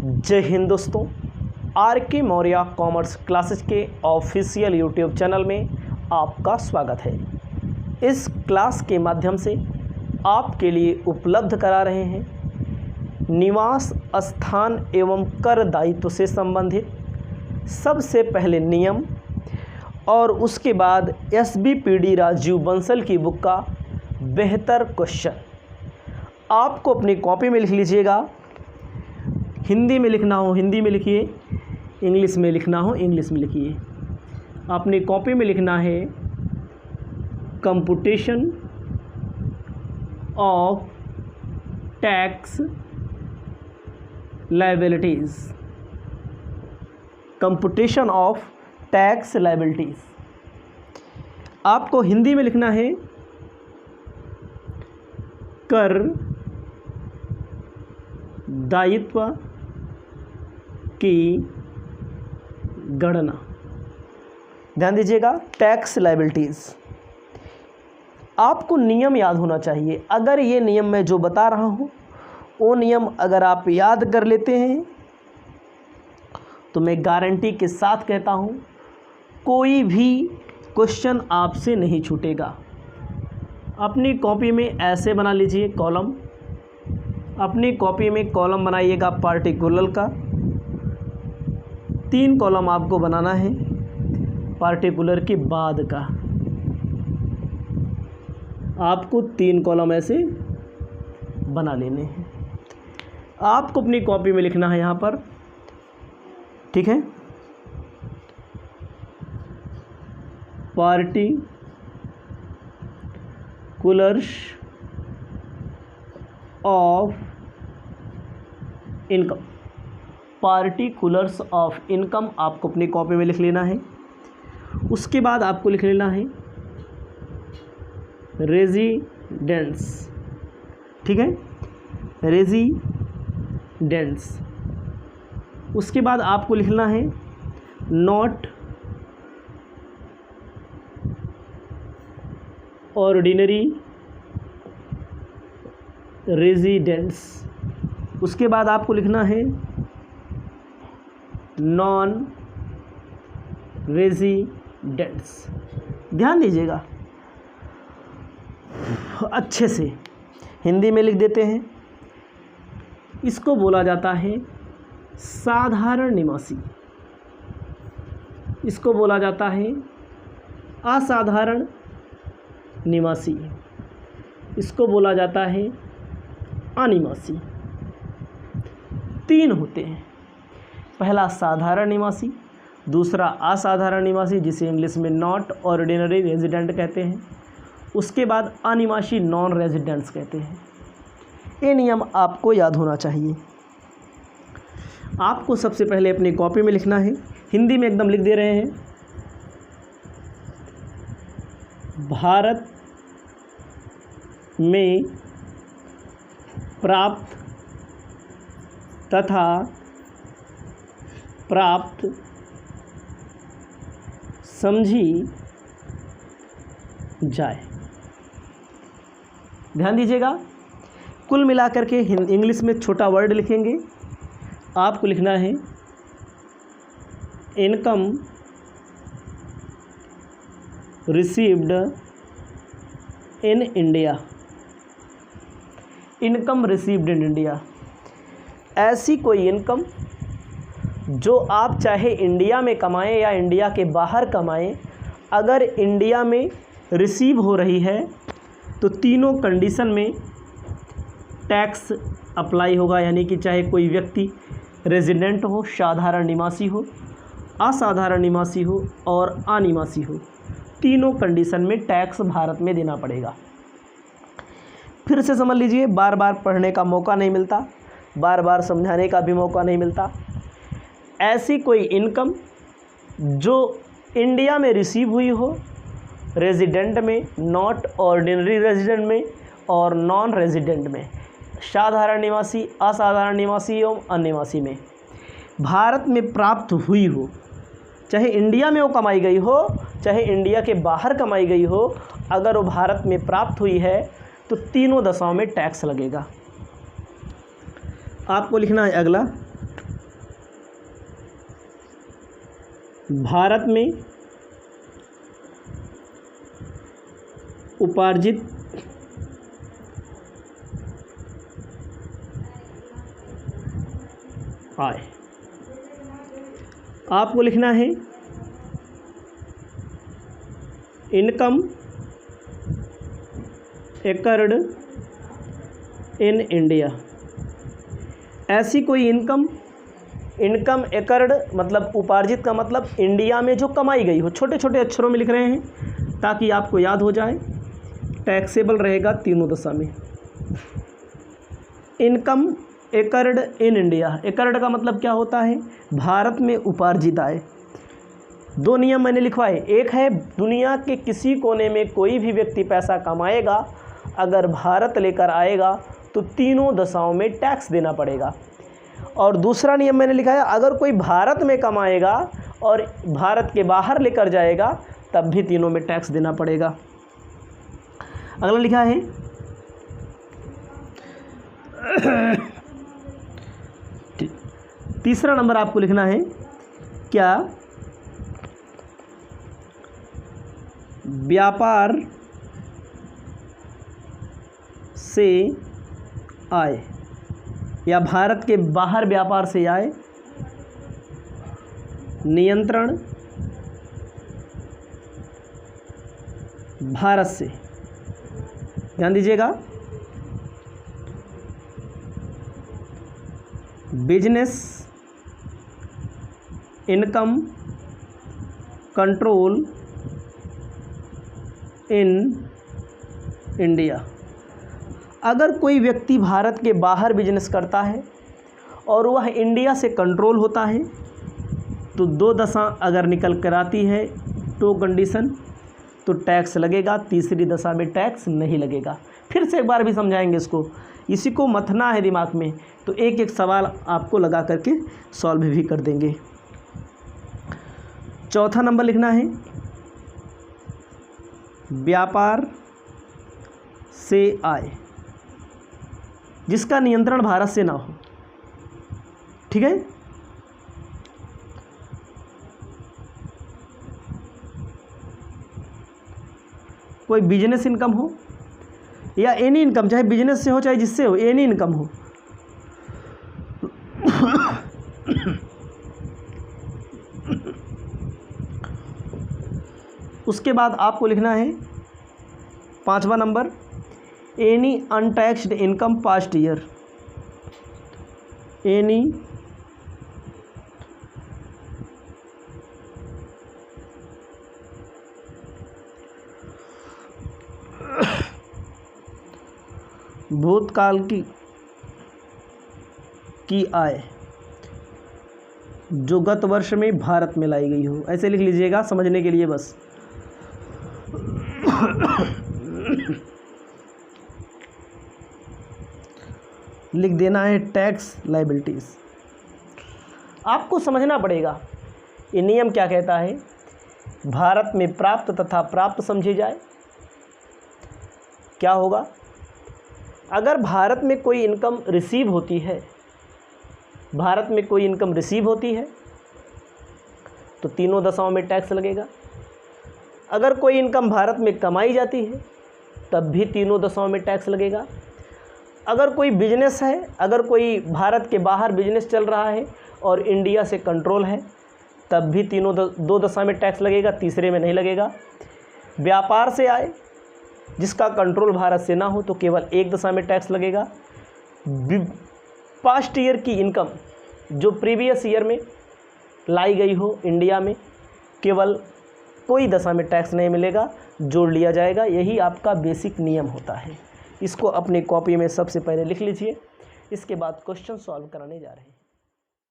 जय हिंद दोस्तों, आर के मौर्य कॉमर्स क्लासेस के ऑफिशियल यूट्यूब चैनल में आपका स्वागत है। इस क्लास के माध्यम से आपके लिए उपलब्ध करा रहे हैं निवास स्थान एवं कर दायित्व से संबंधित सबसे पहले नियम और उसके बाद SBPD राजीव बंसल की बुक का बेहतर क्वेश्चन। आपको अपनी कॉपी में लिख लीजिएगा। हिंदी में लिखना हो हिंदी में लिखिए, इंग्लिश में लिखना हो इंग्लिश में लिखिए। अपनी कॉपी में लिखना है computation of tax liabilities, computation of tax liabilities. आपको हिंदी में लिखना है कर दायित्व की गणना। ध्यान दीजिएगा, टैक्स लायबिलिटीज़। आपको नियम याद होना चाहिए। अगर ये नियम मैं जो बता रहा हूँ वो नियम अगर आप याद कर लेते हैं तो मैं गारंटी के साथ कहता हूँ कोई भी क्वेश्चन आपसे नहीं छूटेगा। अपनी कॉपी में ऐसे बना लीजिए कॉलम। अपनी कॉपी में कॉलम बनाइएगा पार्टिकुलर का। 3 कॉलम आपको बनाना है पार्टिकुलर के बाद का। आपको 3 कॉलम ऐसे बना लेने हैं। आपको अपनी कॉपी में लिखना है यहाँ पर, ठीक है, particulars of income. Particulars of income आपको अपनी कॉपी में लिख लेना है। उसके बाद आपको लिख लेना है रेजिडेंस, ठीक है, रेजिडेंस। उसके बाद आपको लिखना है नॉट ऑर्डिनरी रेजिडेंस। उसके बाद आपको लिखना है नॉन रेजिडेंस। ध्यान दीजिएगा, अच्छे से हिंदी में लिख देते हैं। इसको बोला जाता है साधारण निवासी, इसको बोला जाता है असाधारण निवासी, इसको बोला जाता है अनिवासी। 3 होते हैं, पहला साधारण निवासी, दूसरा असाधारण निवासी जिसे इंग्लिश में नॉट ऑर्डिनरी रेजिडेंट कहते हैं, उसके बाद अनिवासी नॉन रेजिडेंट्स कहते हैं। ये नियम आपको याद होना चाहिए। आपको सबसे पहले अपनी कॉपी में लिखना है, हिंदी में एकदम लिख दे रहे हैं, भारत में प्राप्त तथा प्राप्त समझी जाए। ध्यान दीजिएगा, कुल मिलाकर के इंग्लिश में छोटा वर्ड लिखेंगे। आपको लिखना है income received in India. Income received in India, ऐसी कोई इनकम जो आप चाहे इंडिया में कमाएं या इंडिया के बाहर कमाएं, अगर इंडिया में रिसीव हो रही है तो तीनों कंडीशन में टैक्स अप्लाई होगा। यानी कि चाहे कोई व्यक्ति रेजिडेंट हो, साधारण निवासी हो, असाधारण निवासी हो और अनिवासी हो, तीनों कंडीशन में टैक्स भारत में देना पड़ेगा। फिर से समझ लीजिए, बार बार पढ़ने का मौका नहीं मिलता, बार बार समझाने का भी मौका नहीं मिलता। ऐसी कोई इनकम जो इंडिया में रिसीव हुई हो, रेजिडेंट में, नॉट ऑर्डिनरी रेजिडेंट में और नॉन रेजिडेंट में, साधारण निवासी, असाधारण निवासी एवं अनिवासी में भारत में प्राप्त हुई हो, चाहे इंडिया में वो कमाई गई हो चाहे इंडिया के बाहर कमाई गई हो, अगर वो भारत में प्राप्त हुई है तो तीनों दशाओं में टैक्स लगेगा। आपको लिखना है अगला, भारत में उपार्जित आय। आपको लिखना है इनकम एकर्ड इन इंडिया। ऐसी कोई इनकम एकर्ड मतलब उपार्जित का मतलब इंडिया में जो कमाई गई हो, छोटे छोटे अक्षरों में लिख रहे हैं ताकि आपको याद हो जाए। टैक्सेबल रहेगा तीनों दशा में। Income accord in India, accord का मतलब क्या होता है? भारत में उपार्जित आय। दो नियम मैंने लिखवाए, एक है दुनिया के किसी कोने में कोई भी व्यक्ति पैसा कमाएगा, अगर भारत लेकर आएगा तो तीनों दशाओं में टैक्स देना पड़ेगा। और दूसरा नियम मैंने लिखा है, अगर कोई भारत में कमाएगा और भारत के बाहर लेकर जाएगा तब भी तीनों में टैक्स देना पड़ेगा। अगला लिखा है तीसरा नंबर आपको लिखना है, क्या व्यापार से आय या भारत के बाहर व्यापार से आय नियंत्रण भारत से, ध्यान दीजिएगा, business income control in India. अगर कोई व्यक्ति भारत के बाहर बिजनेस करता है और वह इंडिया से कंट्रोल होता है तो दो दशा अगर निकल कर आती है, टू कंडीशन, तो टैक्स लगेगा, तीसरी दशा में टैक्स नहीं लगेगा। फिर से एक बार भी समझाएंगे इसको, इसी को मथना है दिमाग में, तो एक एक सवाल आपको लगा करके सॉल्व भी कर देंगे। चौथा नंबर लिखना है, व्यापार से आय जिसका नियंत्रण भारत से ना हो। ठीक है, कोई बिजनेस इनकम हो या एनी इनकम, चाहे बिजनेस से हो चाहे जिससे हो, एनी इनकम हो। उसके बाद आपको लिखना है पांचवा number, any untaxed income past year. Any भूतकाल की आय जो गत वर्ष में भारत में लाई गई हो, ऐसे लिख लीजिएगा समझने के लिए बस। लिख देना है टैक्स लायबिलिटीज। आपको समझना पड़ेगा ये नियम क्या कहता है। भारत में प्राप्त तथा प्राप्त समझी जाए। क्या होगा अगर भारत में कोई इनकम रिसीव होती है, भारत में कोई इनकम रिसीव होती है तो तीनों दशाओं में टैक्स लगेगा। अगर कोई इनकम भारत में कमाई जाती है तब भी तीनों दशाओं में टैक्स लगेगा। अगर कोई बिजनेस है, अगर कोई भारत के बाहर बिजनेस चल रहा है और इंडिया से कंट्रोल है तब भी तीनों दो दशा में टैक्स लगेगा, तीसरे में नहीं लगेगा। व्यापार से आए जिसका कंट्रोल भारत से ना हो तो केवल एक दशा में टैक्स लगेगा। पास्ट ईयर की इनकम जो प्रीवियस ईयर में लाई गई हो इंडिया में, केवल कोई दशा में टैक्स नहीं मिलेगा, जोड़ लिया जाएगा। यही आपका बेसिक नियम होता है। इसको अपनी कॉपी में सबसे पहले लिख लीजिए, इसके बाद क्वेश्चन सॉल्व कराने जा रहे हैं।